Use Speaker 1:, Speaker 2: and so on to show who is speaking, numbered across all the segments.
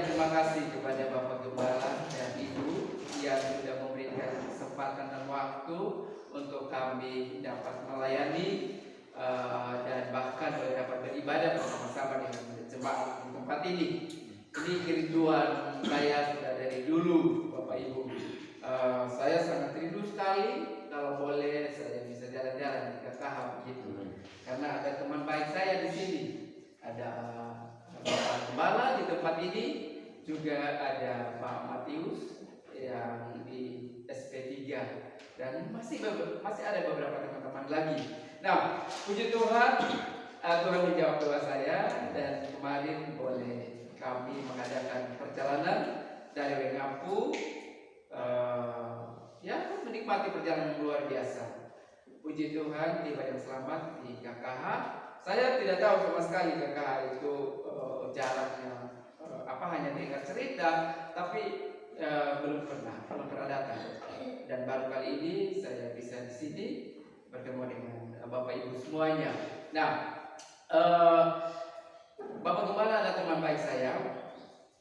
Speaker 1: terima kasih kepada Bapak Gembala dan Ibu yang sudah memberikan kesempatan dan waktu untuk kami dapat melayani dan bahkan dapat beribadah bersama-sama dengan jemaat di tempat ini. Ini kerinduan saya sudah dari dulu, Bapak Ibu. Saya sangat rindu sekali kalau boleh saya bisa jalan-jalan di KKH begitu. Karena ada teman baik saya di sini. Ada Bapak Gembala di tempat ini, juga ada Pak Matius yang di SP3 dan masih ada beberapa teman-teman lagi. Nah, puji Tuhan, Tuhan menjawab doa saya dan kemarin boleh kami mengadakan perjalanan dari Wengampu, ya menikmati perjalanan luar biasa. Puji Tuhan, tiba dengan selamat di KKH. Saya tidak tahu sama sekali KKH itu jaraknya apa, hanya dengar cerita, tapi belum pernah datang. Dan baru kali ini saya bisa di sini bertemu dengan Bapak Ibu semuanya. Nah, Bapak Gembala adalah teman baik saya.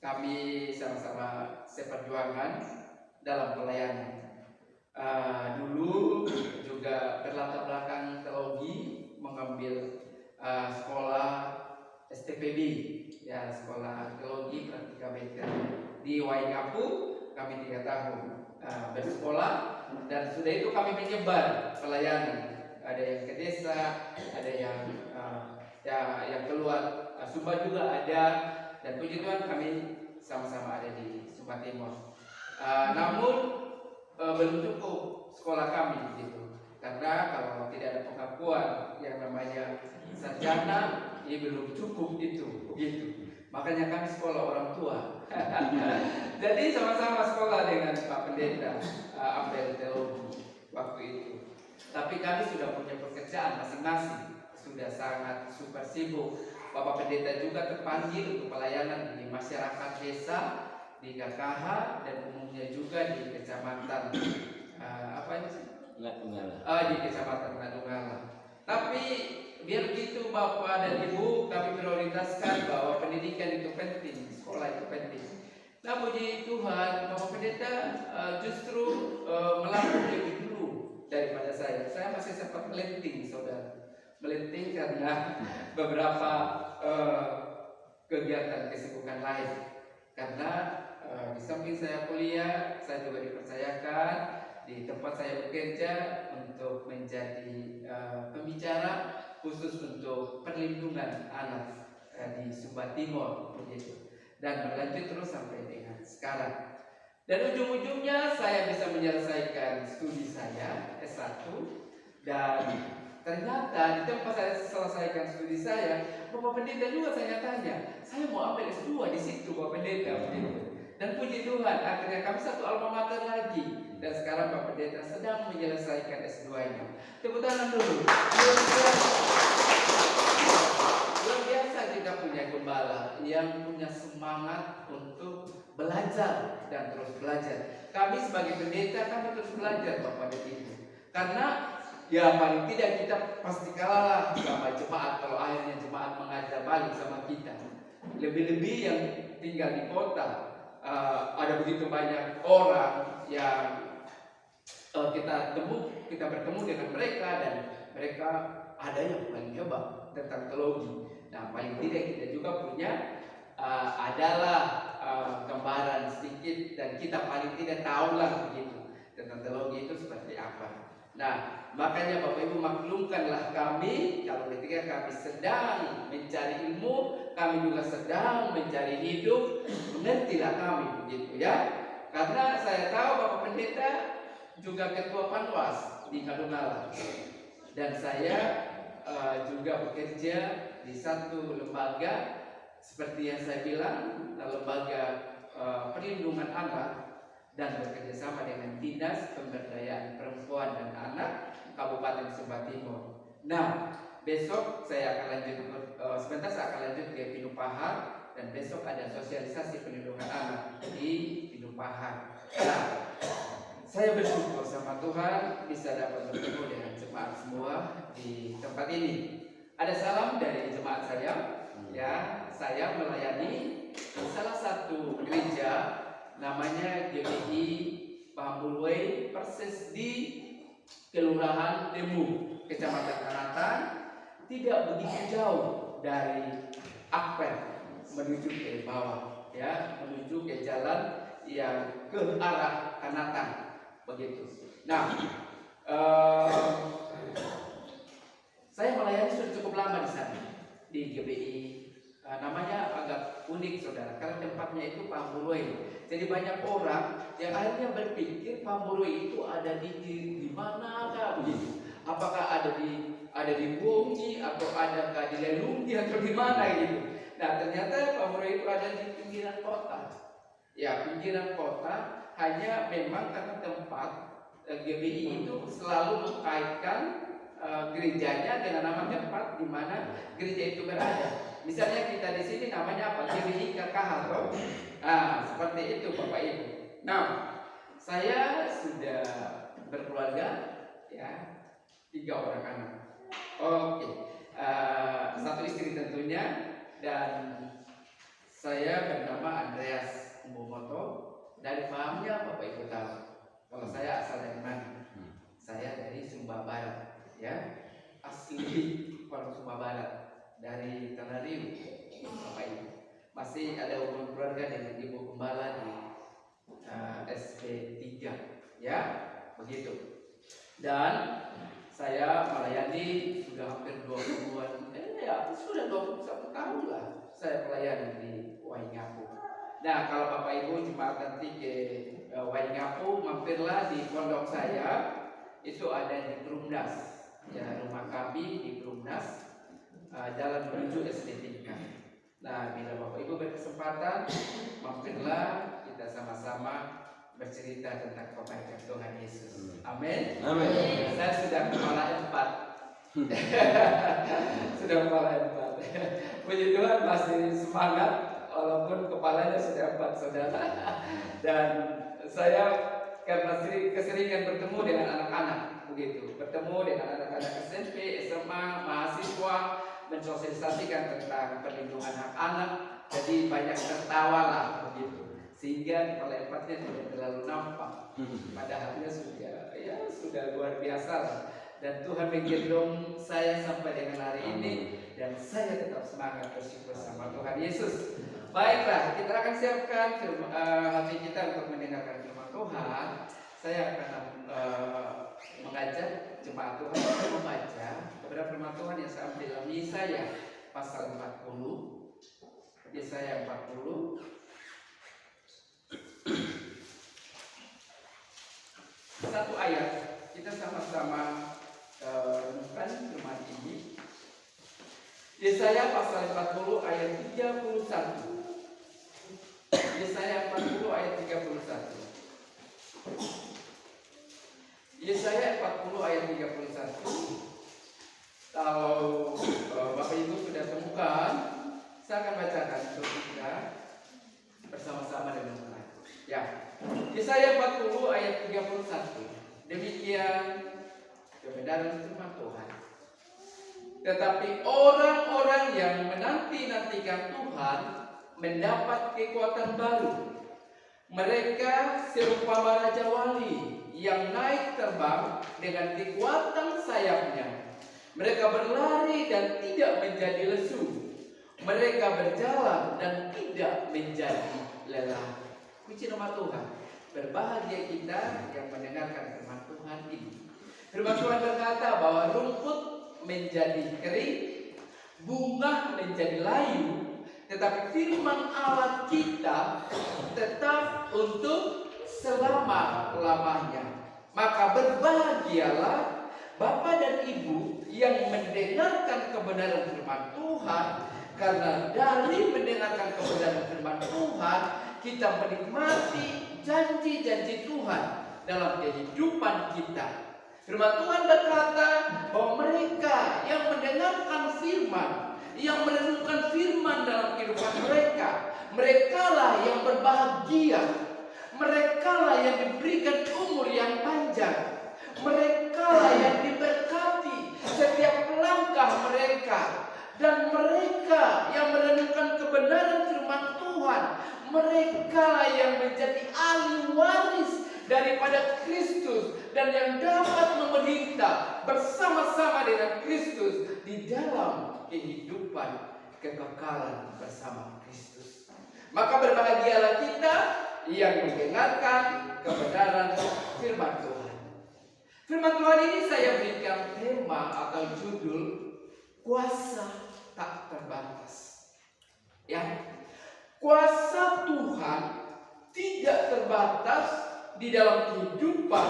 Speaker 1: Kami sama-sama seperjuangan dalam pelayanan. Dulu juga berlatar belakang teologi, mengambil sekolah STPB, ya sekolah teologi praktika BK di Waingapu. Kami 3 tahun bersekolah dan sudah itu kami menyebar pelayanan. Ada yang ke desa, ada yang yang keluar Sumba juga ada, dan puji Tuhan kami sama-sama ada di Sumba Timur. Namun belum cukup sekolah kami begitu, karena kalau tidak ada pengakuan yang namanya sarjana, ini belum cukup itu begitu. Makanya kami sekolah orang tua. Jadi sama-sama sekolah dengan Pak Pendeta ambil teologi waktu itu. Tapi kami sudah punya pekerjaan masing-masing, sudah sangat super sibuk. Bapak Pendeta juga terpanggil untuk pelayanan di masyarakat desa, di KKH, dan umumnya juga di kecamatan apa ini sih? Di kecamatan Ngadungala. Tapi biar begitu Bapak dan Ibu, kami prioritaskan bahwa pendidikan itu penting, sekolah itu penting. Nah, puji Tuhan, Bapak Pendeta justru melangkah lebih dulu daripada saya. Saya masih sempat melenting, saudara. Melenting karena beberapa kegiatan kesibukan lain. Karena di samping saya kuliah, saya juga dipercayakan di tempat saya bekerja untuk menjadi pembicara khusus untuk perlindungan anak di Sumba Timur begitu, dan berlanjut terus sampai dengan sekarang. Dan ujung-ujungnya saya bisa menyelesaikan studi saya S1, dan ternyata di tempat saya selesaikan studi saya, Bapak Pendeta juga saya tanya, saya mau ambil S2 di situ Bapak Pendeta begitu. Dan puji Tuhan, akhirnya kami satu alma mater lagi, dan sekarang Bapak Pendeta sedang menyelesaikan S2-nya. Tepuk tangan dulu. Luar biasa kita punya gembala yang punya semangat untuk belajar dan terus belajar. Kami sebagai pendeta, kami terus belajar Bapak dan Ibu. Karena ya paling tidak kita pasti kalah sama jemaat kalau akhirnya jemaat mengajar balik sama kita. Lebih-lebih yang tinggal di kota, ada begitu banyak orang yang kita bertemu dengan mereka, dan mereka ada yang paling hebat tentang teologi. Nah, paling tidak kita juga punya adalah gambaran sedikit, dan kita paling tidak tahulah begitu tentang teologi itu seperti apa. Nah, makanya Bapak Ibu maklumkanlah kami kalau ketika kami sedang mencari ilmu, kami juga sedang mencari hidup, mengertilah kami begitu ya. Karena saya tahu Bapak Pendeta juga ketua Panwas di Kadungala, dan saya juga bekerja di satu lembaga seperti yang saya bilang, lembaga perlindungan anak, dan bekerja sama dengan Dinas Pemberdayaan Perempuan dan Anak Kabupaten Sumba Timur. Nah, besok saya akan lanjut, sebentar saya akan lanjut ke Pinupahar, dan besok ada sosialisasi perlindungan anak di Pinupahar. Nah, saya bersyukur sama Tuhan bisa dapat bertemu dengan jemaat semua di tempat ini. Ada salam dari jemaat saya, ya. Saya melayani salah satu namanya GBI Pambulway, persis di Kelurahan Demu, Kecamatan Kanatan, tidak begitu jauh dari Akper menuju ke bawah, ya, menuju ke jalan yang ke arah Kanatan, begitu. Nah, saya melayani sudah cukup lama di sana, di GBI. Namanya agak unik, saudara, karena tempatnya itu Pambulway. Jadi banyak orang yang akhirnya berpikir Pambulway itu ada di mana kah begitu? Apakah ada di Bongi atau adakah di Lelunggi atau di mana gitu? Nah, ternyata Pambulway itu ada di pinggiran kota. Ya, pinggiran kota, hanya memang karena tempat GBI itu selalu mengkaitkan gerejanya dengan nama tempat di mana gereja itu berada. Misalnya kita di sini namanya apa? GBI KKH, toh? Nah, seperti itu Bapak Ibu. Nah, saya sudah berkeluarga, ya, 3 orang anak. Oke, 1 istri tentunya, dan saya bernama Andreas Mbomoto. Dari pahamnya Bapak Ibu tahu, kalau saya asal dari mana? Saya dari Sumba Barat, ya, asli orang Sumba Barat, dari Tanariu, Bapak Ibu. Masih ada hubungan keluarga dengan Ibu Gembala di SP3, ya, begitu. Dan saya melayani sudah hampir 20-an, sudah 21 tahun lah saya melayani di Waingapu. Nah, kalau Bapak Ibu jemaat nanti ke Waingapu, mampirlah di pondok saya, itu ada di Brumdas, ya, rumah kami di Brumdas, jalan menuju SD3. Nah, bila Bapak Ibu berkesempatan, mampirlah, kita sama-sama bercerita tentang kebaikan Tuhan Yesus. Amin. Amin. Saya sudah kepala 4. Sudah kepala 4. Puji Tuhan, masih semangat walaupun kepalanya sudah 4, saudara. Dan saya karena keseringan bertemu dengan anak-anak, begitu, bertemu dengan anak-anak SMP, SMA, mahasiswa, mensosialisasikan tentang perlindungan hak anak, jadi banyak tertawa lah, begitu, sehingga kepala 4-nya tidak terlalu nampak. Padahalnya sudah luar biasa lah. Dan Tuhan menggendong saya sampai dengan hari ini, dan saya tetap semangat bersyukur sama Tuhan Yesus. Baiklah, kita akan siapkan hati kita untuk mendengarkan firman Tuhan. Saya akan mengajak jemaat Tuhan untuk membaca beberapa firman Tuhan yang saya ambil dalam Yesaya pasal 40. Yesaya 40. Satu ayat, kita sama-sama renungkan firman ini. Yesaya pasal 40 ayat 31. Yesaya 40 ayat 31. Yesaya 40 ayat 31. Kalau Bapak Ibu sudah temukan, saya akan bacakan untuk kita bersama-sama dengan baik. Ya, Yesaya 40 ayat 31. Demikian kebenaran firman Tuhan. Tetapi orang-orang yang menanti-nantikan Tuhan mendapat kekuatan baru. Mereka serupa raja wali yang naik terbang dengan kekuatan sayapnya. Mereka berlari dan tidak menjadi lesu. Mereka berjalan dan tidak menjadi lelah. Puji nama Tuhan. Berbahagia kita yang mendengarkan firman Tuhan ini. Firman Tuhan berkata bahwa rumput menjadi kering, bunga menjadi layu, tetapi firman Allah kita tetap untuk selama-lamanya. Maka berbahagialah Bapak dan Ibu yang mendengarkan kebenaran firman Tuhan, karena dari mendengarkan kebenaran firman Tuhan kita menikmati janji-janji Tuhan dalam kehidupan kita. Firman Tuhan berkata bahwa mereka yang mendengarkan firman, yang merenungkan firman dalam kehidupan mereka, merekalah yang berbahagia, merekalah yang diberikan umur yang panjang, merekalah yang diberkati setiap langkah mereka. Dan mereka yang merenungkan kebenaran firman Tuhan, Mereka yang menjadi ahli waris daripada Kristus dan yang dapat memerintah bersama-sama dengan Kristus di dalam kehidupan kekekalan bersama Kristus. Maka berbahagialah kita yang mendengarkan kebenaran firman Tuhan. Firman Tuhan ini saya berikan tema atau judul kuasa tak terbatas. Ya, kuasa Tuhan tidak terbatas di dalam kehidupan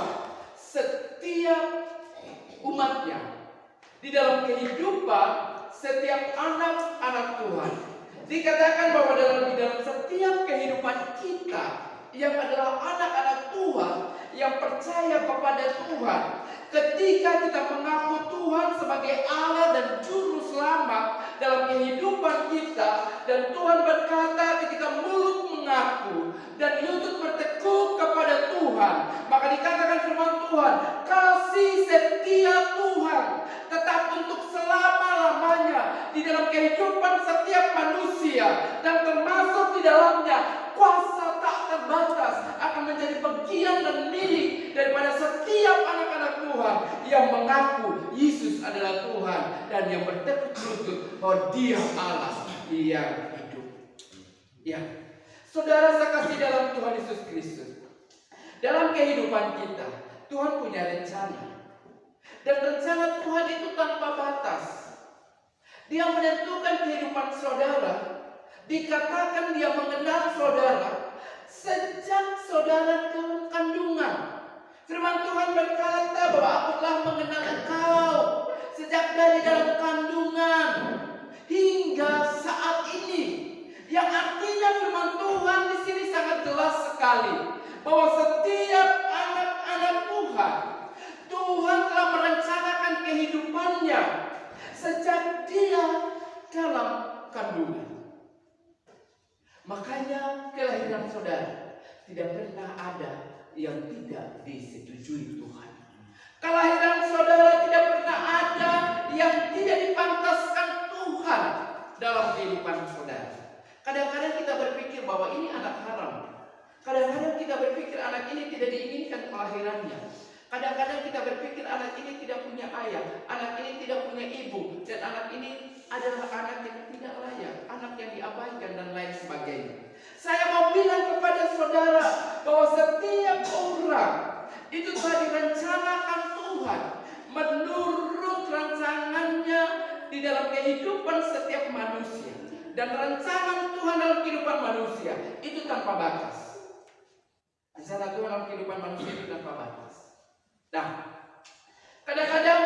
Speaker 1: setiap umatnya, di dalam kehidupan setiap anak-anak Tuhan. Dikatakan bahwa di dalam setiap kehidupan kita yang adalah anak-anak Tuhan, yang percaya kepada Tuhan, ketika kita mengaku Tuhan sebagai Allah dan Juru Selamat dalam kehidupan kita, dan Tuhan berkata ketika mulut mengaku dan lutut bertekuk kepada Tuhan, maka dikatakan firman Tuhan, kasih setia Tuhan tetap untuk selama-lamanya di dalam kehidupan setiap manusia, dan termasuk di dalamnya kuasa tak terbatas akan menjadi bagian dan milik daripada setiap anak-anak Tuhan yang mengaku Yesus adalah Tuhan dan yang bertekuk lutut bahwa Dia Allah yang hidup. Ya, saudara sekasih dalam Tuhan Yesus Kristus, dalam kehidupan kita Tuhan punya rencana, dan rencana Tuhan itu tanpa batas. Dia menentukan kehidupan saudara. Dikatakan Dia mengenal saudara sejak saudara dalam kandungan. Firman Tuhan berkata bahwa Aku telah mengenal engkau sejak dari dalam kandungan hingga saat ini. Yang artinya firman Tuhan di sini sangat jelas sekali bahwa setiap anak-anak Tuhan, Tuhan telah merencanakan kehidupannya sejak dia dalam kandungan. Makanya kelahiran saudara tidak pernah ada yang tidak disetujui Tuhan. Kelahiran saudara tidak pernah ada yang tidak dipantaskan Tuhan dalam kehidupan saudara. Kadang-kadang kita berpikir bahwa ini anak haram. Kadang-kadang kita berpikir anak ini tidak diinginkan kelahirannya. Kadang-kadang kita berpikir anak ini tidak punya ayah, anak ini tidak punya ibu, dan anak ini adalah anak yang tidak layak, anak yang diabaikan dan lain sebagainya. Saya mau bilang kepada saudara bahwa setiap orang itu telah direncanakan Tuhan menurut rancangannya di dalam kehidupan setiap manusia. Dan rancangan Tuhan dalam kehidupan manusia itu tanpa batas. Rencana Tuhan dalam kehidupan manusia itu tanpa batas. Nah, kadang-kadang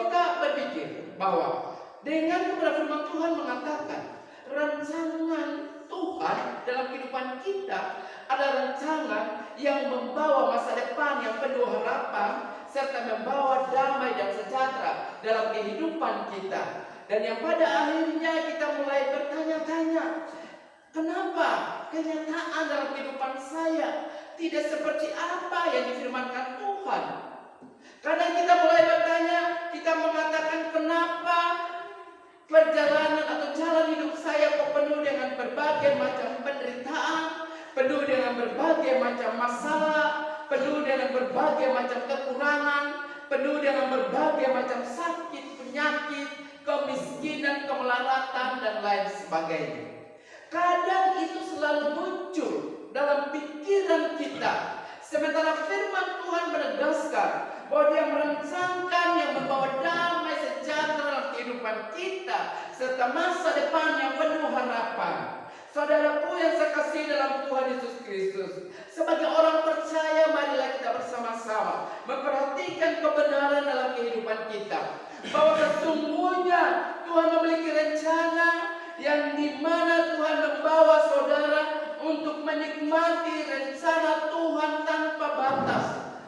Speaker 1: kita berpikir bahwa dengan kepada firman Tuhan mengatakan rancangan Tuhan dalam kehidupan kita adalah rancangan yang membawa masa depan yang penuh harapan serta membawa damai dan sejahtera dalam kehidupan kita. Dan yang pada akhirnya kita mulai bertanya-tanya, kenapa kenyataan dalam kehidupan saya tidak seperti apa yang difirmankan Tuhan? Karena kita mulai bertanya, kita mengatakan kenapa perjalanan atau jalan hidup saya kok penuh dengan berbagai macam penderitaan, penuh dengan berbagai macam masalah, penuh dengan berbagai macam kekurangan, penuh dengan berbagai macam sakit, penyakit, kemiskinan, kemelaratan, dan lain sebagainya. Kadang itu selalu muncul dalam pikiran kita. Sementara firman Tuhan menegaskan bahwa Dia merancangkan yang membawa damai sejahtera dalam kehidupan kita serta masa depan yang penuh harapan. Saudaraku yang saya kasih dalam Tuhan Yesus Kristus, sebagai orang percaya marilah kita bersama-sama memperhatikan kebenaran dalam kehidupan kita, bahwa sesungguhnya Tuhan memiliki rencana yang dimana Tuhan membawa saudara untuk menikmati rencana Tuhan tanpa batas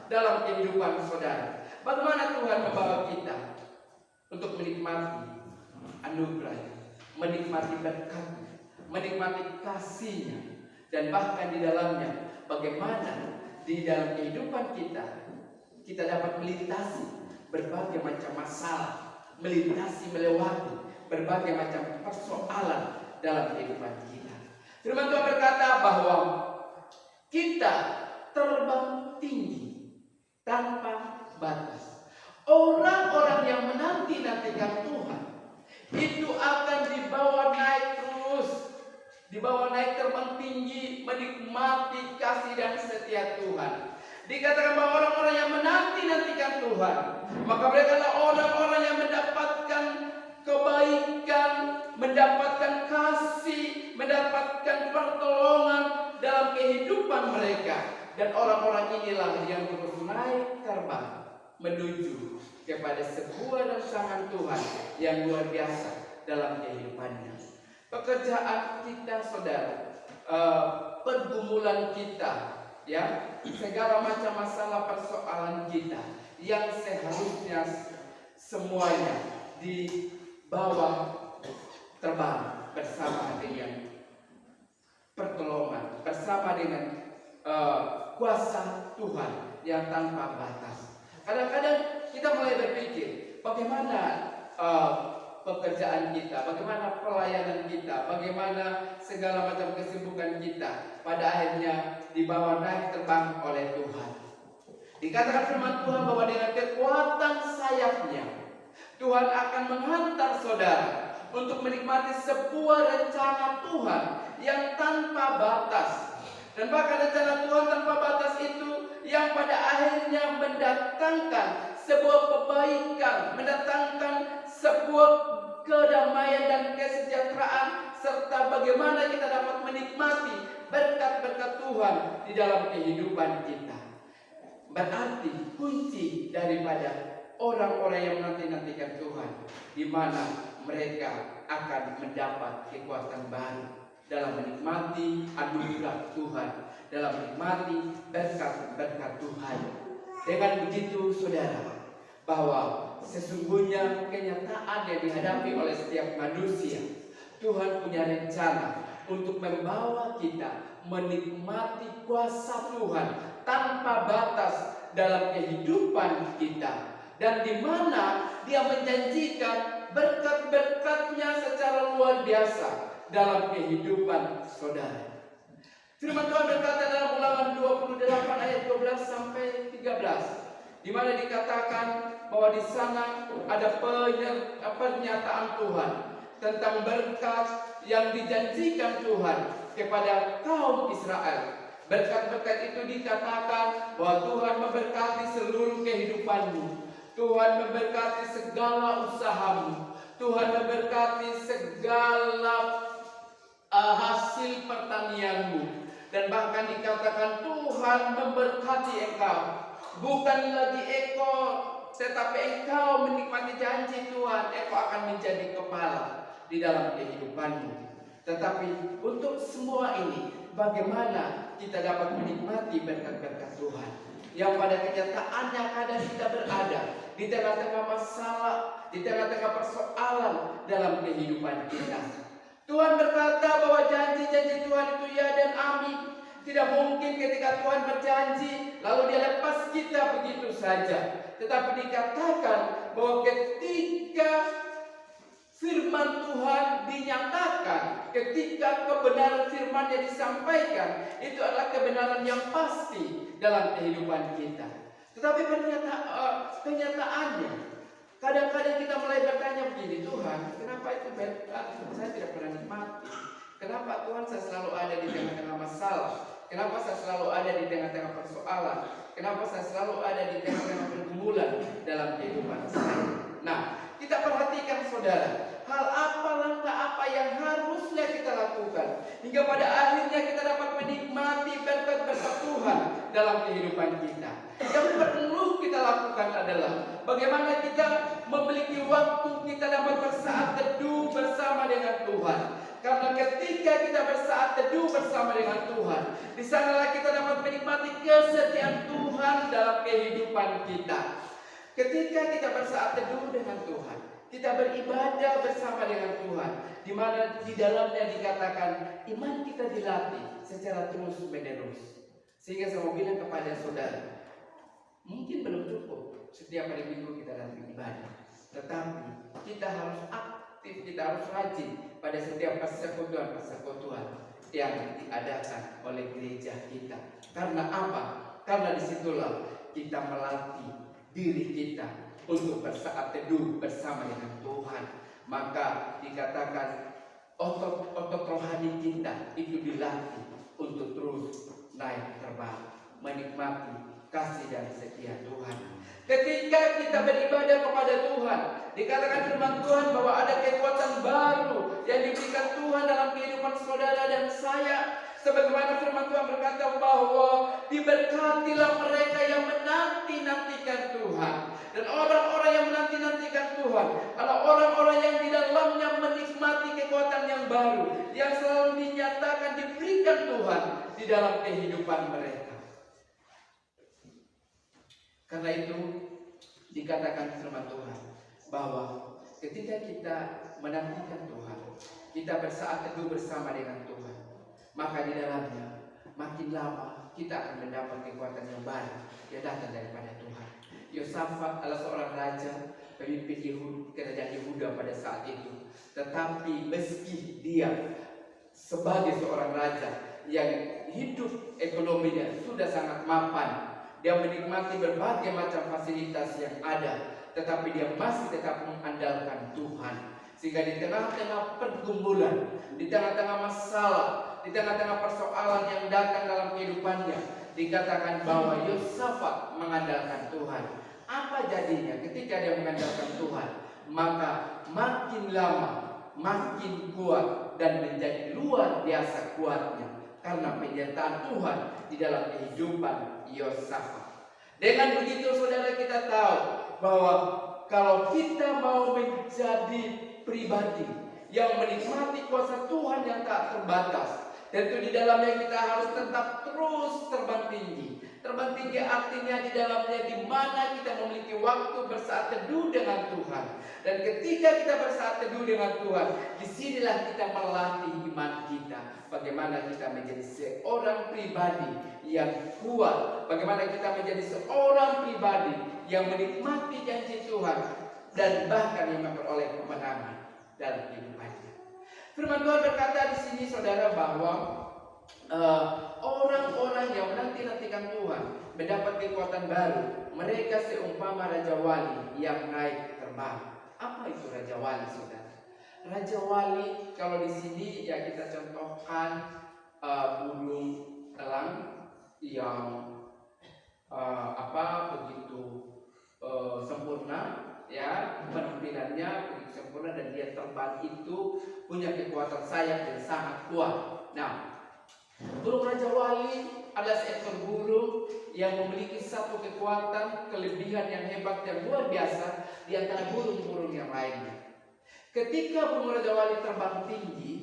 Speaker 1: dalam kehidupan saudara. Bagaimana Tuhan membawa kita untuk menikmati anugerah, menikmati berkat, menikmati kasih-Nya, dan bahkan di dalamnya bagaimana di dalam kehidupan kita dapat melintasi berbagai macam masalah, melewati berbagai macam persoalan dalam kehidupan kita. Firman Tuhan berkata bahwa kita terbang tinggi tanpa batas. Orang-orang yang menanti-nantikan Tuhan itu akan dibawa naik terus, dibawa naik terbang tinggi, menikmati kasih dan setia Tuhan. Dikatakan bahwa orang-orang yang menanti-nantikan Tuhan, maka mereka adalah orang-orang yang mendapatkan kebaikan, mendapatkan kasih, mendapatkan pertolongan dalam kehidupan mereka. Dan orang-orang inilah yang terus naik terbang menuju kepada sebuah rancangan Tuhan yang luar biasa dalam kehidupannya. Pekerjaan kita, saudara, pergumulan kita, ya, segala macam masalah persoalan kita yang seharusnya semuanya di bawah terbang bersama dengan pertolongan, bersama dengan kuasa Tuhan yang tanpa batas. Kadang-kadang kita mulai berpikir bagaimana pekerjaan kita, bagaimana pelayanan kita, bagaimana segala macam kesibukan kita pada akhirnya dibawa naik terbang oleh Tuhan. Dikatakan firman Tuhan bahwa dengan kekuatan sayapnya Tuhan akan menghantar saudara untuk menikmati sebuah rencana Tuhan yang tanpa batas. Dan bahkan rencana Tuhan tanpa batas itu yang pada akhirnya mendatangkan sebuah kebaikan, mendatangkan sebuah kedamaian dan kesejahteraan, serta bagaimana kita dapat menikmati berkat-berkat Tuhan di dalam kehidupan kita. Berarti kunci daripada orang-orang yang menanti-nantikan Tuhan, di mana mereka akan mendapat kekuatan baru dalam menikmati anugerah Tuhan, dalam menikmati berkat-berkat Tuhan. Dengan begitu, saudara, bahwa sesungguhnya kenyataan yang dihadapi oleh setiap manusia, Tuhan punya rencana untuk membawa kita menikmati kuasa Tuhan tanpa batas dalam kehidupan kita, dan di mana Dia menjanjikan berkat-berkatnya secara luar biasa dalam kehidupan saudara. Firman Tuhan berkata dalam Ulangan 28 ayat 12 sampai 13, di mana dikatakan bahwa di sana ada pernyataan Tuhan tentang berkat yang dijanjikan Tuhan kepada kaum Israel. Berkat-berkat itu dikatakan bahwa Tuhan memberkati seluruh kehidupanmu, Tuhan memberkati segala usahamu, Tuhan memberkati segala hasil pertanianmu. Dan bahkan dikatakan Tuhan memberkati engkau, bukan lagi ekor, tetapi engkau menikmati janji Tuhan, engkau akan menjadi kepala di dalam kehidupanmu. Tetapi untuk semua ini, bagaimana kita dapat menikmati berkat-berkat Tuhan yang pada kenyataannya kadang kita berada di tengah-tengah masalah, di tengah-tengah persoalan dalam kehidupan kita. Tuhan berkata bahwa janji-janji Tuhan itu ya dan amin. Tidak mungkin ketika Tuhan berjanji lalu Dia lepas kita begitu saja. Tetapi dikatakan bahwa ketika firman Tuhan dinyatakan, ketika kebenaran firman yang disampaikan, itu adalah kebenaran yang pasti dalam kehidupan kita. Tetapi kenyataannya, kadang-kadang kita mulai bertanya begini, Tuhan, kenapa itu berkat saya tidak pernah nikmati? Kenapa Tuhan saya selalu ada di tengah-tengah masalah? Kenapa saya selalu ada di tengah-tengah persoalan? Kenapa saya selalu ada di tengah-tengah pergumulan dalam kehidupan saya? Nah, kita perhatikan saudara, hal apa, langkah apa yang harusnya kita lakukan hingga pada akhirnya kita dapat menikmati berkat-berkat Tuhan dalam kehidupan kita. Yang perlu kita lakukan adalah bagaimana kita memiliki waktu kita dapat bersaat teduh bersama dengan Tuhan. Karena ketika kita bersaat teduh bersama dengan Tuhan, di sanalah kita dapat menikmati kesetiaan Tuhan dalam kehidupan kita. Ketika kita bersaat teduh dengan Tuhan, kita beribadah bersama dengan Tuhan, di mana di dalamnya dikatakan iman kita dilatih secara terus menerus. Sehingga saya mau bilang kepada saudara, mungkin belum cukup setiap hari Minggu kita datang ibadah, tetapi kita harus aktif, kita harus rajin pada setiap persekutuan. yang diadakan oleh gereja kita. Karena apa? Karena disitulah kita melatih diri kita untuk bersaat teduh bersama dengan Tuhan. Maka dikatakan otot rohani kita itu dilatih untuk terus naik terbang, menikmati kasih dan setia Tuhan. Ketika kita beribadah kepada Tuhan, dikatakan firman Tuhan bahwa ada kekuatan baru yang diberikan Tuhan dalam kehidupan saudara dan saya. Sebagaimana firman Tuhan berkata bahwa diberkatilah mereka yang menanti-nantikan Tuhan. Dan orang-orang yang menanti-nantikan Tuhan adalah orang-orang yang di dalamnya menikmati kekuatan yang baru, yang selalu dinyatakan diberikan Tuhan di dalam kehidupan mereka. Karena itu dikatakan firman Tuhan bahwa ketika kita menantikan Tuhan, kita bersaat teduh bersama dengan Tuhan, maka di dalamnya makin lama kita akan mendapat kekuatan yang baru yang datang daripada Tuhan. Yosafat adalah seorang raja, pemimpin kerajaan Yehuda pada saat itu. Tetapi meski dia sebagai seorang raja yang hidup ekonominya sudah sangat mapan, dia menikmati berbagai macam fasilitas yang ada, tetapi dia masih tetap mengandalkan Tuhan. Sehingga di tengah-tengah pergumulan, di tengah-tengah masalah, di tengah-tengah persoalan yang datang dalam kehidupannya, dikatakan bahwa Yosafat mengandalkan Tuhan. Apa jadinya ketika dia mengandalkan Tuhan? Maka makin lama makin kuat dan menjadi luar biasa kuatnya karena penyertaan Tuhan di dalam kehidupan Yosafat. Dengan begitu saudara, kita tahu bahwa kalau kita mau menjadi pribadi yang menikmati kuasa Tuhan yang tak terbatas, tentu di dalamnya kita harus tetap terus terbang tinggi. Terbang tinggi artinya di dalamnya di mana kita memiliki waktu bersaat teduh dengan Tuhan. Dan ketika kita bersaat teduh dengan Tuhan, disinilah kita melatih iman kita. Bagaimana kita menjadi seorang pribadi yang kuat. Bagaimana kita menjadi seorang pribadi yang menikmati janji Tuhan dan bahkan yang memperoleh kemenangan dalam kehidupannya. Firman Tuhan berkata di sini saudara bahwa orang-orang yang menanti-nantikan Tuhan mendapat kekuatan baru. Mereka seumpama Raja Wali yang naik terbang. Apa itu Raja Wali, saudara? Raja Wali kalau di sini ya kita contohkan burung elang yang begitu sempurna, ya, penampilannya begitu sempurna dan dia terbang itu punya kekuatan sayap yang sangat kuat. Nah, burung Raja Wali adalah seekor burung yang memiliki satu kekuatan, kelebihan yang hebat yang luar biasa di antara burung-burung yang lainnya. Ketika burung Raja Wali terbang tinggi,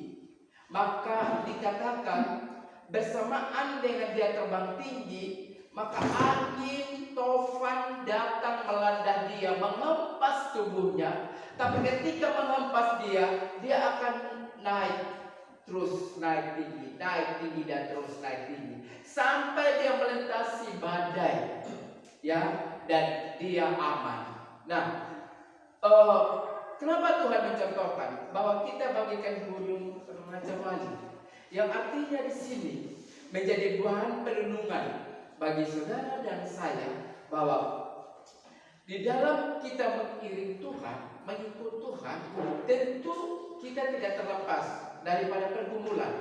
Speaker 1: maka dikatakan bersamaan dengan dia terbang tinggi, maka angin tofan datang melanda dia, menghempas tubuhnya. Tapi ketika menghempas dia akan terus naik tinggi dan terus naik tinggi sampai dia melintasi badai, ya, dan dia aman. Nah, kenapa Tuhan mencontohkan bahwa kita bagikan burung Raja Wali, yang artinya di sini menjadi bahan perenungan bagi saudara dan saya bahwa di dalam kita mengiring Tuhan, mengikut Tuhan, tentu kita tidak terlepas daripada pergumulan,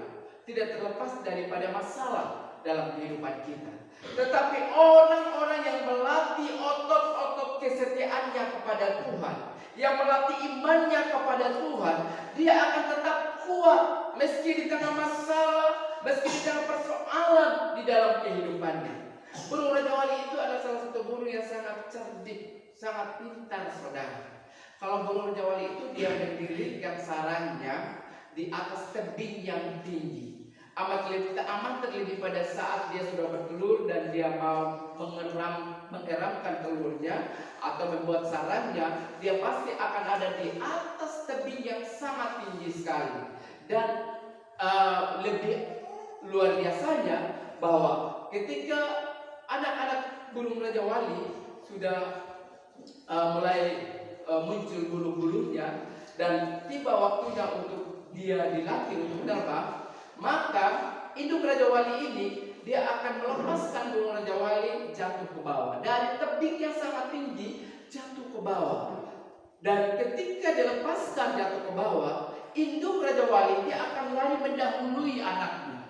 Speaker 1: tidak terlepas daripada masalah dalam kehidupan kita. Tetapi orang-orang yang melatih otot-otot kesetiaannya kepada Tuhan, yang melatih imannya kepada Tuhan, dia akan tetap kuat meski di tengah masalah, meski di tengah persoalan di dalam kehidupannya. Burung Raja Wali itu adalah salah satu burung yang sangat cerdik, sangat pintar, saudara. Kalau burung Raja Wali itu dia mendirikan sarangnya di atas tebing yang tinggi. Amat terlebih pada saat dia sudah bertelur dan dia mau mengeramkan telurnya atau membuat sarangnya, dia pasti akan ada di atas tebing yang sangat tinggi sekali. Dan lebih luar biasanya bahwa ketika anak-anak burung Raja Wali sudah mulai muncul bulu-bulunya dan tiba waktunya untuk dia dilatih untuk terbang, maka induk Raja Wali ini dia akan melepaskan burung Raja Wali jatuh ke bawah dari tebing yang sangat tinggi, jatuh ke bawah. Dan ketika dilepaskan jatuh ke bawah, induk Raja Wali dia akan lari mendahului anaknya.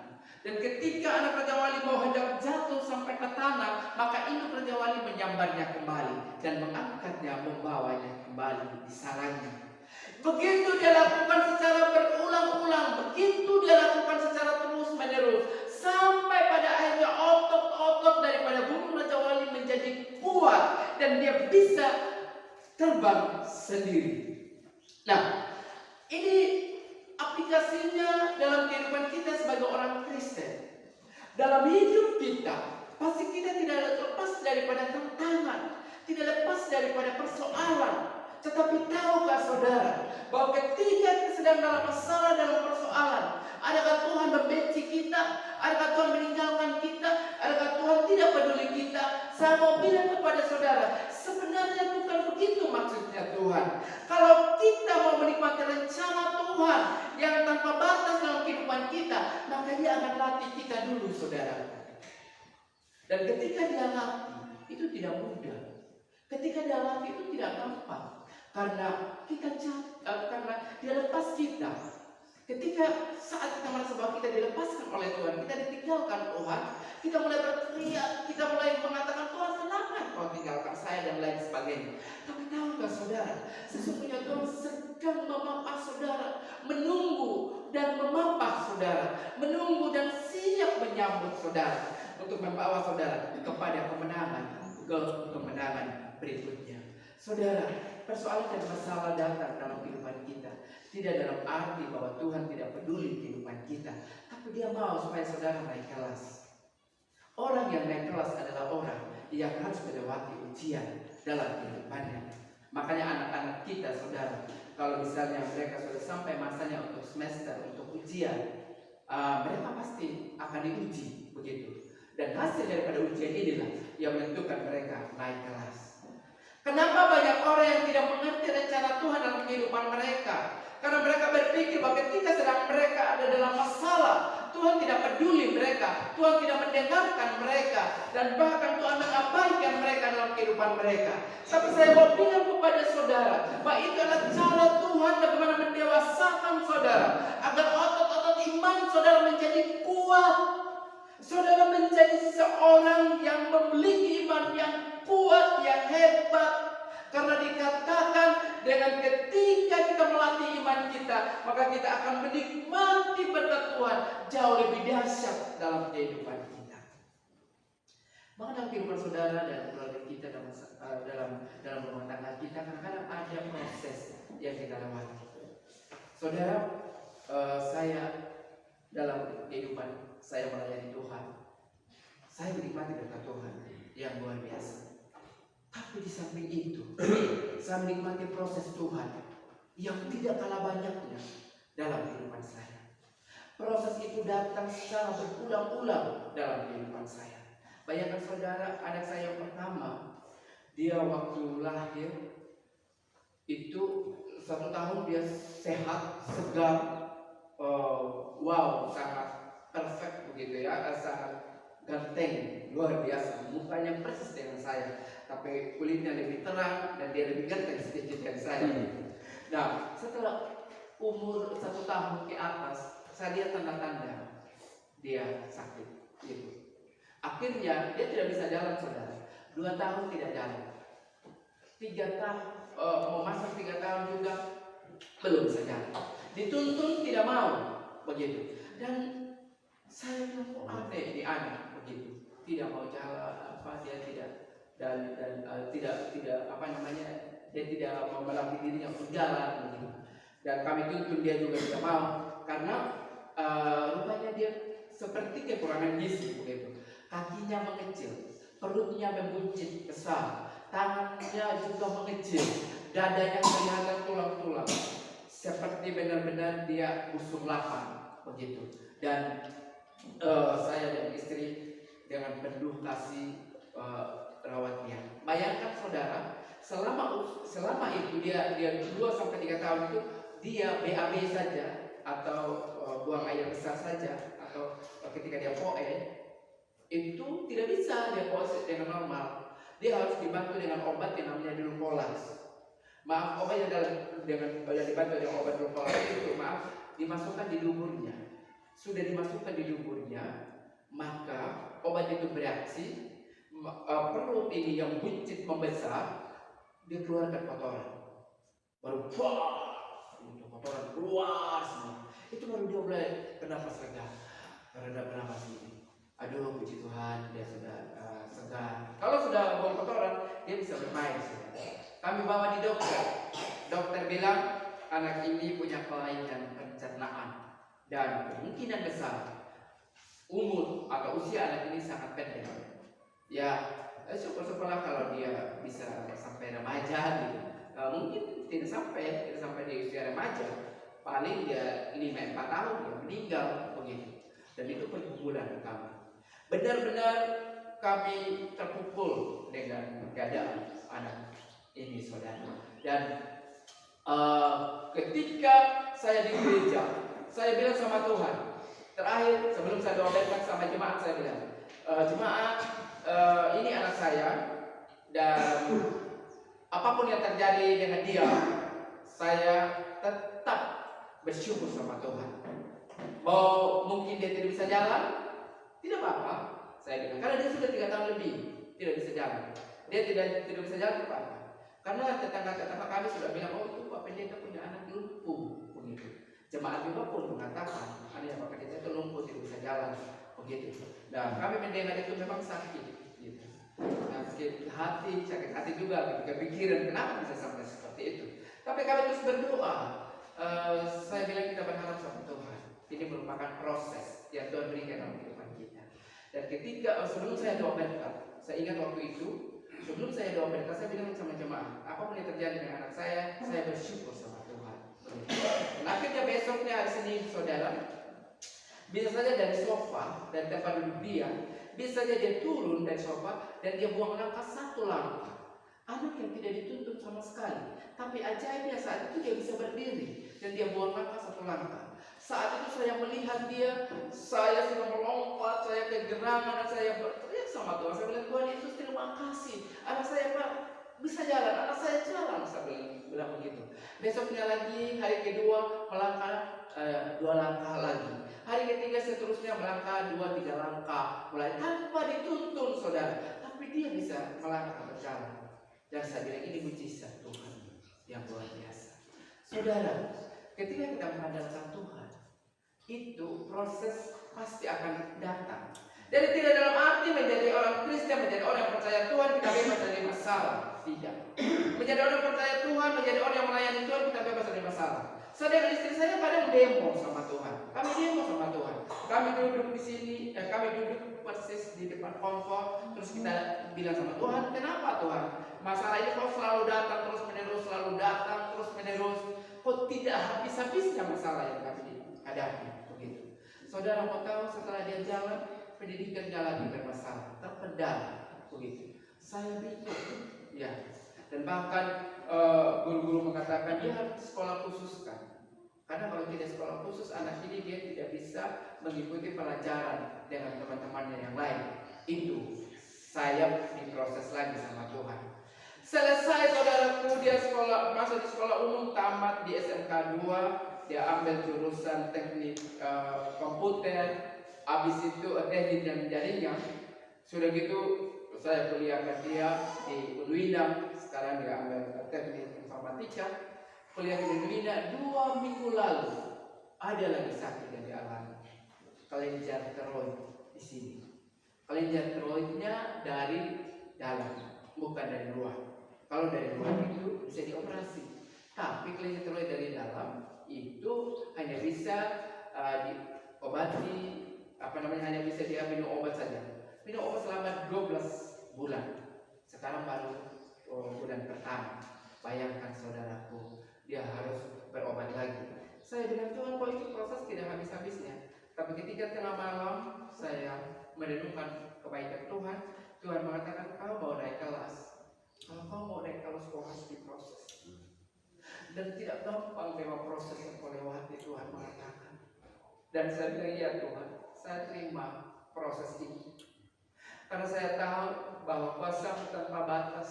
Speaker 1: Dan ketika anak Raja Wali mau hendak jatuh sampai ke tanah, maka induk Raja Wali menyambarnya kembali dan mengangkatnya, membawanya kembali di sarangnya. Begitu dia lakukan secara berulang-ulang, begitu dia lakukan secara terus-menerus, sampai pada akhirnya otot-otot daripada burung Raja Wali menjadi kuat dan dia bisa terbang sendiri. Nah, ini aplikasinya dalam kehidupan kita sebagai orang Kristen. Dalam hidup kita, pasti kita tidak lepas daripada tantangan, tidak lepas daripada persoalan. Tetapi tahukah saudara, bahwa ketika kita sedang dalam masalah, dalam persoalan, adakah Tuhan membenci kita? Adakah Tuhan meninggalkan kita? Adakah Tuhan tidak peduli kita? Saya mau bilang kepada saudara, sebenarnya bukan begitu maksudnya Tuhan. Kalau kita mau menikmati rencana Tuhan yang tanpa batas dalam kehidupan kita, maka Dia akan latih kita dulu, saudara. Dan ketika Dia latih, itu tidak mudah. Ketika Dia latih itu tidak gampang. Karena Dia lepas kita. Ketika saat kita merasa bahwa kita dilepaskan oleh Tuhan, kita ditinggalkan Tuhan, kita mulai berteriak, kita mulai mengatakan, Tuhan kenapa Kau tinggalkan saya, dan lain sebagainya. Tapi tahukah saudara, sesungguhnya Tuhan sedang memapah saudara, menunggu dan memapah saudara, menunggu dan siap menyambut saudara untuk membawa saudara kepada kemenangan berikutnya. Saudara, persoalan dan masalah datang dalam kehidupan kita tidak dalam arti bahwa Tuhan tidak peduli kehidupan kita, tapi Dia mau supaya saudara naik kelas. Orang yang naik kelas adalah orang yang harus melewati ujian dalam kehidupannya. Makanya anak-anak kita, saudara, kalau misalnya mereka sudah sampai masanya untuk semester, untuk ujian, mereka pasti akan diuji, begitu. Dan hasil daripada ujian inilah yang menentukan mereka naik kelas. Kenapa banyak orang yang tidak mengerti rencana Tuhan dalam kehidupan mereka? Karena mereka berpikir bahwa ketika sedang mereka ada dalam masalah, Tuhan tidak peduli mereka, Tuhan tidak mendengarkan mereka, dan bahkan Tuhan mengabaikan mereka dalam kehidupan mereka. Tapi saya mau bilang kepada saudara, bahwa itu adalah cara Tuhan bagaimana mendewasakan saudara, agar otot-otot iman saudara menjadi kuat. Saudara menjadi seseorang yang memiliki iman yang kuat, yang hebat. Karena dikatakan dengan ketika kita melatih iman kita, maka kita akan menikmati berkat Tuhan jauh lebih dahsyat dalam kehidupan kita. Maka dalam kehidupan saudara dan keluarga kita, dalam rumah tangga kita, kadang-kadang ada proses yang kita lewati. Saudara, saya dalam kehidupan saya melayani Tuhan, saya menikmati berkat Tuhan yang luar biasa. Tapi di samping itu, saya menikmati proses Tuhan yang tidak kalah banyaknya dalam kehidupan saya. Proses itu datang secara berulang-ulang dalam kehidupan saya. Bayangkan saudara, anak saya yang pertama, dia waktu lahir itu 1 tahun dia sehat, segar, wow, sangat perfect begitu ya, sangat ganteng, luar biasa, mukanya persis dengan saya, tapi kulitnya lebih terang dan dia lebih ganteng sedikit dari saya. Nah, setelah umur 1 tahun ke atas, saya lihat tanda-tanda dia sakit. Gitu. Akhirnya dia tidak bisa jalan, saudara. 2 tahun tidak jalan, 3 tahun mau masuk 3 tahun juga belum bisa jalan. Dituntun tidak mau, begitu. Dan saya bilang, kok aneh ini anak begitu, tidak mau jalan, dia tidak tidak dia tidak mau melatih dirinya untuk jalan begitu. Dan kami tuntun dia juga tidak mau, karena rupanya dia seperti kekurangan gizi begitu. Kakinya mengecil, perutnya membuncit besar, tangannya juga mengecil, dadanya kelihatan tulang-tulang, seperti benar-benar dia busuk lapar begitu. Dan saya dan istri dengan penuh kasih rawat dia. Bayangkan saudara, selama itu dia 2 sampai 3 tahun itu dia BAB saja, atau buang air besar saja, atau ketika dia poe itu tidak bisa dia poe dengan normal. Dia harus dibantu dengan obat yang namanya Dulcolax. Maaf, obat yang dibantu dengan obat Dulcolax itu dimasukkan di luburnya. Sudah dimasukkan di luburnya, maka obat itu bereaksi, perut ini yang buncit membesar, dia keluarkan kotoran. Baru itu kotoran keluar semua. Itu baru dia mulai bernapas lega, bernapas ini. Aduh, puji Tuhan, dia sudah segar. Kalau sudah buang kotoran, dia bisa bermain. Kami bawa di dokter. Dokter bilang anak ini punya kelainan pencernaan dan kemungkinan besar umur atau usia anak ini sangat pendek. Ya, syukur-syukurlah kalau dia bisa sampai remaja gitu. Mungkin tidak sampai di usia remaja. Paling dia 5-4 tahun dia meninggal begitu. Dan itu pergumulan kami. Benar-benar kami terpukul dengan keadaan anak ini, saudara. Dan ketika saya di gereja, saya bilang sama Tuhan. Terakhir sebelum saya doakan sama jemaat, saya bilang, jemaat, ini anak saya, dan apapun yang terjadi dengan dia, saya tetap bersyukur sama Tuhan. Mau mungkin dia tidak bisa jalan, tidak apa-apa, saya bilang, karena dia sudah 3 tahun lebih tidak bisa jalan. Dia tidak bisa jalan apa-apa. Karena tetangga-tetangga kami sudah bilang, oh itu Pak Pendeta punya anak lumpuh begitu. Jemaat juga pun mengatakan, ada Pak Pendeta itu lumpuh, tidak bisa jalan begitu. Dan kami mendengar itu memang sakit gitu. Sakit hati juga ketika pikiran kenapa bisa sampai seperti itu. Tapi kami terus berdoa. Saya bilang kita berharap sama Tuhan. Ini merupakan proses yang Tuhan berikan dalam kehidupan kita. Dan ketika sebelum saya doakan, saya ingat waktu itu, sebelum saya doakan, saya bilang sama jemaat, apapun yang terjadi dengan anak saya bersyukur sama Tuhan. Dan akhirnya besoknya hari Senin, saudara, bisa saja dari sofa dan tempat duduk dia, bisa saja dia turun dari sofa dan dia buang langkah 1 langkah. Anak yang tidak dituntun sama sekali, tapi ajaibnya saat itu dia bisa berdiri dan dia buang langkah 1 langkah. Saat itu saya melihat dia, saya sudah melompat, saya kegerangan, saya berteriak sama Tuhan. Saya bilang, Tuhan Yesus terima kasih, anak saya Pak bisa jalan, anak saya jalan. Saya bilang begitu. Besoknya lagi, hari kedua melangkah 2 langkah lagi. Hari ketiga seterusnya melangkah 2-3 langkah, mulai tanpa dituntun, saudara. Tapi dia bisa melangkah berjalan. Dan saya bilang ini mujizat Tuhan yang luar biasa. Saudara, ketika kita mengandalkan Tuhan, itu proses pasti akan datang. Jadi tidak dalam arti menjadi orang Kristen, menjadi orang yang percaya Tuhan kita bebas dari masalah. Tidak. Menjadi orang yang percaya Tuhan, menjadi orang yang melayani Tuhan kita bebas dari masalah. Saya dan istri saya kadang demo sama Tuhan. Kami demo sama Tuhan. Kami duduk di sini, kami duduk persis di depan konfor, terus kita bilang sama Tuhan, kenapa Tuhan? Masalah ini kok selalu datang terus menerus, kok tidak habis-habisnya masalah yang kami hadapi begitu. Saudara mau tahu setelah dia jalan, pendidikan jalan bermasalah, terpendam begitu. Saya bingung, ya. Dan bahkan guru-guru mengatakan dia harus sekolah khusus kan. Karena kalau tidak sekolah khusus, anak ini dia tidak bisa mengikuti pelajaran dengan teman-temannya yang lain. Itu saya diproses lagi sama Tuhan. Selesai saudaraku, dia masuk di sekolah umum, tamat di SMK 2, dia ambil jurusan teknik komputer, habis itu teknik dan jaringan. Sudah gitu saya kuliahkan dia di Unwina, sekarang dia ambil teknik informatika. Kuliah di Unwina 2 minggu lalu ada lagi sakit yang dialami, kelenjar tiroid di sini. Kelenjar tiroidnya dari dalam, bukan dari luar. Kalau dari luar itu bisa dioperasi, tapi kelenjar tiroid dari dalam itu hanya bisa diobati, hanya bisa dia minum obat saja. Minum obat selama 12 bulan. Sekarang baru bulan pertama. Bayangkan saudaraku, dia harus berobat lagi. Saya bilang, Tuhan, kok itu proses tidak habis-habisnya. Tapi ketika tengah malam saya merenungkan kebaikan Tuhan, Tuhan mengatakan, kau mau naik kelas. Kalau kau mau naik kelas, kau harus diproses. Dan tidak gampang memang proses yang kau lewati, Tuhan mengatakan. Dan saya bilang, ya Tuhan, saya terima proses ini. Karena saya tahu bahwa kuasa tanpa batas.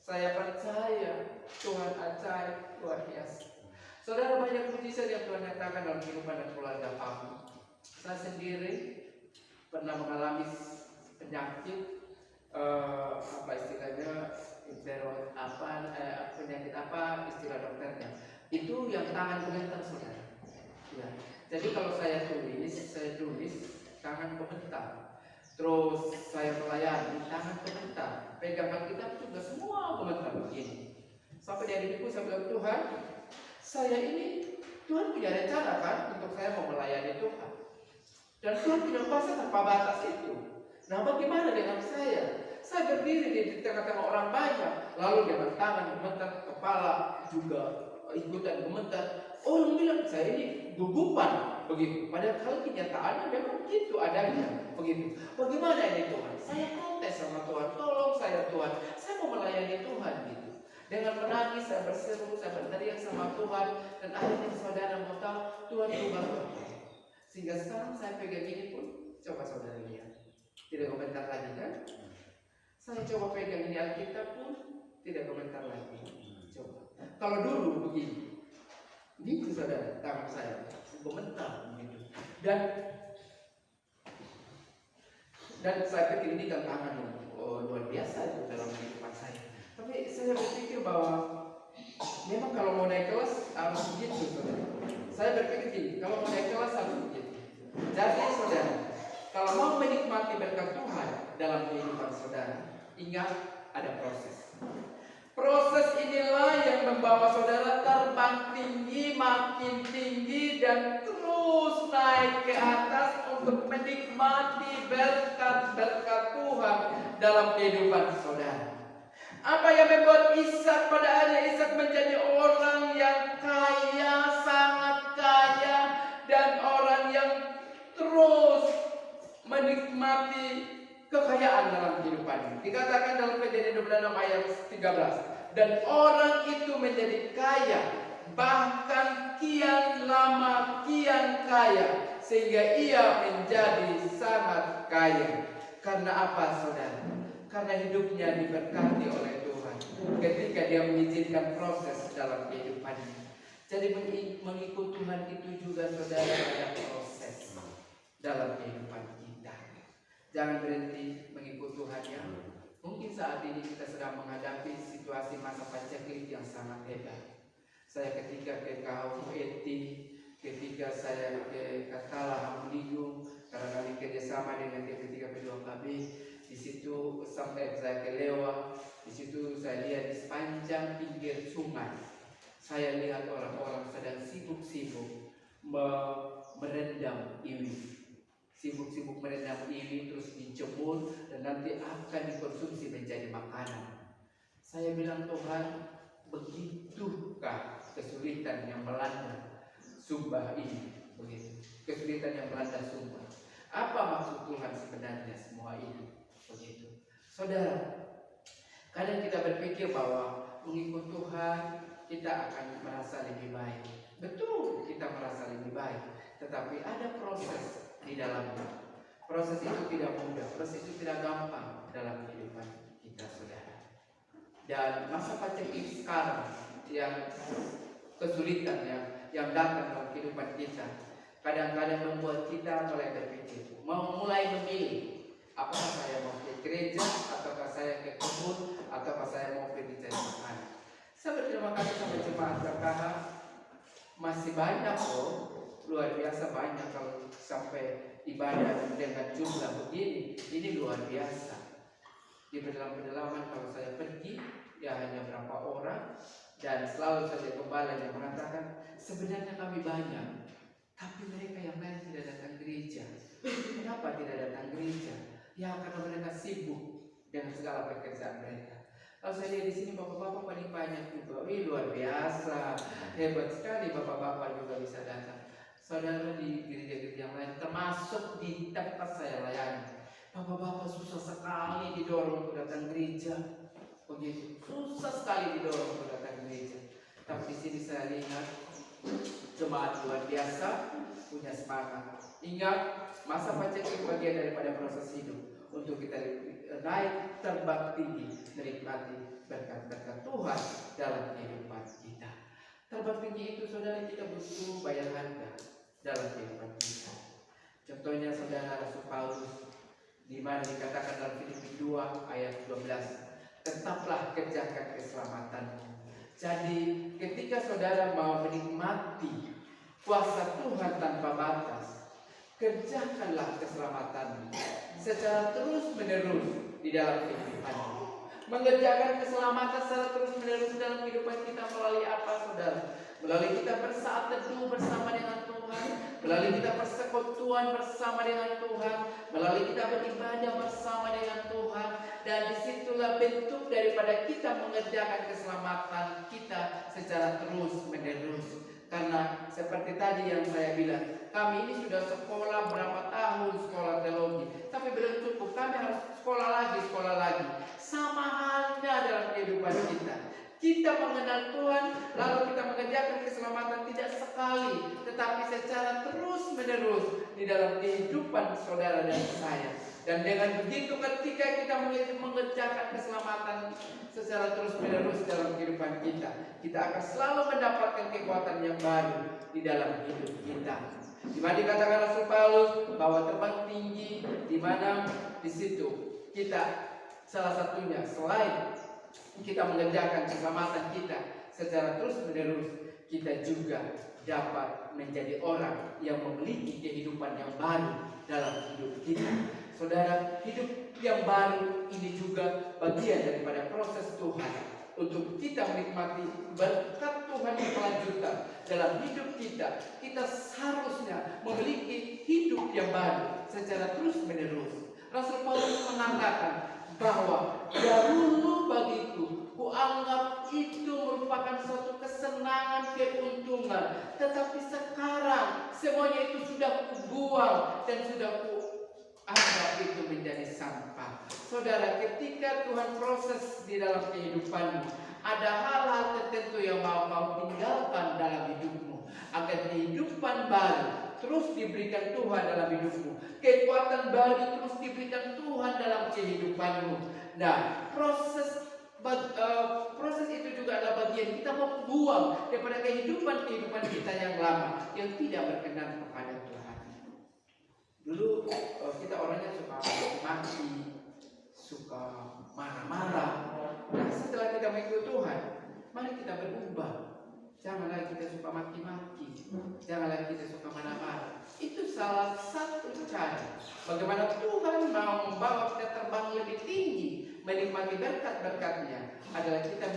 Speaker 1: Saya percaya Tuhan ajaib, luar biasa. Saudara, banyak mujizat yang Tuhan nyatakan dalam kehidupan dan keluarga kami. Saya sendiri pernah mengalami penyakit, apa istilahnya, penyakit apa istilah dokternya? Itu yang tangan gemetar, saudara. Ya. Jadi kalau saya tulis tangan gemetar. Terus saya melayani tangan gemetar. Pegang Alkitab juga semua gemetar begini. Sampai di hatiku saya bilang, Tuhan, saya ini Tuhan punya rencana kan untuk saya mau melayani Tuhan. Dan Tuhan punya kuasa tanpa batas itu. Nah, bagaimana dengan saya? Saya berdiri di tengah-tengah orang banyak, lalu dengan tangan gemetar, kepala juga ikutan gemetar. Orang bilang saya ini gugupan begitu. Padahal kenyataannya memang begitu adanya begitu. Bagaimana ini Tuhan? Saya protes sama Tuhan, tolong saya Tuhan. Saya mau melayani Tuhan gitu. Dengan menangis saya berseru, saya berteriak sama Tuhan, dan akhirnya saudara mau tahu Tuhan ubah. Sehingga sekarang saya pegang ini pun, coba saudara lihat, tidak komentar lagi kan? Saya coba pegang ini Alkitab pun tidak komentar lagi. Coba. Kalau dulu begini, ini saudara tangan saya komentar begitu. Dan saya pikir ini tantangan yang luar biasa itu dalam kehidupan saya. Tapi saya berpikir bahwa memang kalau mau naik kelas harus begitu, saudara. Saya berpikir gini, kalau mau naik kelas harus begitu. Jadi saudara, kalau mau menikmati berkat Tuhan dalam kehidupan saudara, ingat ada proses. Proses inilah yang membawa saudara terbang tinggi, makin tinggi, dan terus naik ke atas untuk menikmati berkat-berkat Tuhan dalam kehidupan saudara. Apa yang membuat Ishak pada akhirnya Ishak menjadi orang yang kaya, sangat kaya, dan orang yang terus menikmati kekayaan dalam kehidupannya. Dikatakan dalam Kejadian 26 ayat 13, dan orang itu menjadi kaya, bahkan kian lama kian kaya, sehingga ia menjadi sangat kaya. Karena apa, saudara? Karena hidupnya diberkati oleh Tuhan ketika dia mengizinkan proses dalam kehidupannya. Jadi mengikut Tuhan itu juga saudara ada proses dalam kehidupan kita. Jangan berhenti mengikut Tuhan ya. Mungkin saat ini kita sedang menghadapi situasi masa paceklik yang sangat hebat. Saya ketika ke KUET, ketika saya ke Katala Hamuligung, barangkali kerjasama dengan TP3 P2KB, di situ sampai saya ke Lewa, di situ saya lihat di sepanjang pinggir sungai, saya lihat orang-orang sedang sibuk-sibuk merendam iwi, sibuk-sibuk merendam iwi terus dijemur dan nanti akan dikonsumsi menjadi makanan. Saya bilang, Tuhan, begitukah kesulitan yang melanda Sumba ini? Begitu, kesulitan yang melanda Sumba. Apa maksud Tuhan sebenarnya semua ini? Begitu. Saudara, kadang kita berpikir bahwa mengikut Tuhan kita akan merasa lebih baik. Betul, kita merasa lebih baik, tetapi ada proses di dalamnya. Proses itu tidak mudah, proses itu tidak gampang dalam kehidupan kita, saudara. Dan masa paceklik sekarang yang kesulitan yang datang dalam kehidupan kita kadang-kadang membuat kita mulai berpikir, mulai memilih, apakah saya mau ke gereja, ataukah saya ke kebun, ataukah saya mau pergi cari makan. Saya berterima kasih sama jemaat PKH, masih banyak loh, luar biasa banyak. Kalau sampai ibadah dengan jumlah begini, ini luar biasa. Di pedalaman kalau saya pergi, ya hanya berapa orang, dan selalu saja gembala yang mengatakan sebenarnya kami banyak, tapi mereka yang lain tidak datang gereja. Kenapa tidak datang gereja? Ya karena mereka sibuk dengan segala pekerjaan mereka. Lalu saya lihat di sini bapak-bapak paling banyak juga. Wih, luar biasa, hebat sekali bapak-bapak juga bisa datang. Saudara, di gereja-gereja yang lain, termasuk di tempat saya layani, bapak-bapak susah sekali didorong untuk datang gereja. Begitu, susah sekali didorong untuk datang gereja. Tapi di sini saya lihat Jemaat luar biasa, punya semangat. Ingat, masa pacek itu bagian daripada proses hidup untuk kita naik terbang tinggi, menikmati berkat-berkat Tuhan dalam kehidupan kita. Terbang tinggi itu saudara, kita butuh bayar harga dalam kehidupan kita. Contohnya saudara Rasul Paulus, di mana dikatakan dalam Filipi 2 ayat 12, tetaplah kerjakan keselamatanmu. Jadi ketika saudara mau menikmati kuasa Tuhan tanpa batas, kerjakanlah keselamatanmu secara terus menerus di dalam kehidupanmu. Mengerjakan keselamatan secara terus menerus dalam kehidupan kita melalui apa saudara? Melalui kita bersaat teduh bersama dengan Tuhan, melalui kita persekutuan bersama dengan Tuhan, melalui kita beribadah bersama dengan Tuhan, dan disitulah bentuk daripada kita mengerjakan keselamatan kita secara terus menerus. Karena seperti tadi yang saya bilang, kami ini sudah sekolah berapa tahun sekolah teologi, tapi belum cukup, kami harus sekolah lagi. Sama halnya dalam kehidupan kita. Kita mengenal Tuhan, lalu kita mengerjakan keselamatan tidak sekali, tetapi secara terus menerus di dalam kehidupan saudara dan saya. Dan dengan begitu ketika kita mengerjakan keselamatan secara terus menerus dalam kehidupan kita, kita akan selalu mendapatkan kekuatan yang baru di dalam hidup kita. Di mana dikatakan Rasul Paulus bahwa terbang tinggi, di mana di situ kita salah satunya selain kita mengerjakan keselamatan kita secara terus menerus, kita juga dapat menjadi orang yang memiliki kehidupan yang baru dalam hidup kita. Saudara, hidup yang baru ini juga bagian daripada proses Tuhan untuk kita menikmati berkat Tuhan yang berkelanjutan dalam hidup kita. Kita seharusnya memiliki hidup yang baru secara terus menerus. Rasul Paulus mengatakan bahwa dahulu bagiku kuanggap itu merupakan suatu kesenangan, keuntungan, tetapi sekarang semuanya itu sudah kubuang dan sudah kuanggap itu menjadi sampah. Saudara, ketika Tuhan proses di dalam kehidupanmu, ada hal-hal tertentu yang mau kau tinggalkan dalam hidupmu agar kehidupan baru terus diberikan Tuhan dalam hidupmu. Kekuatan baru terus diberikan Tuhan dalam kehidupanmu. Nah, proses itu juga adalah bagian kita membuang daripada kehidupan kita yang lama yang tidak berkenan kepada Tuhan. Dulu kita orangnya suka maki, suka marah-marah. Nah, setelah kita mengikuti Tuhan, mari kita berubah. Janganlah kita suka maki-maki, janganlah kita suka marah-marah. Itu salah satu cara bagaimana Tuhan mau membawa kita terbang lebih tinggi, menikmati berkat-berkatnya adalah kita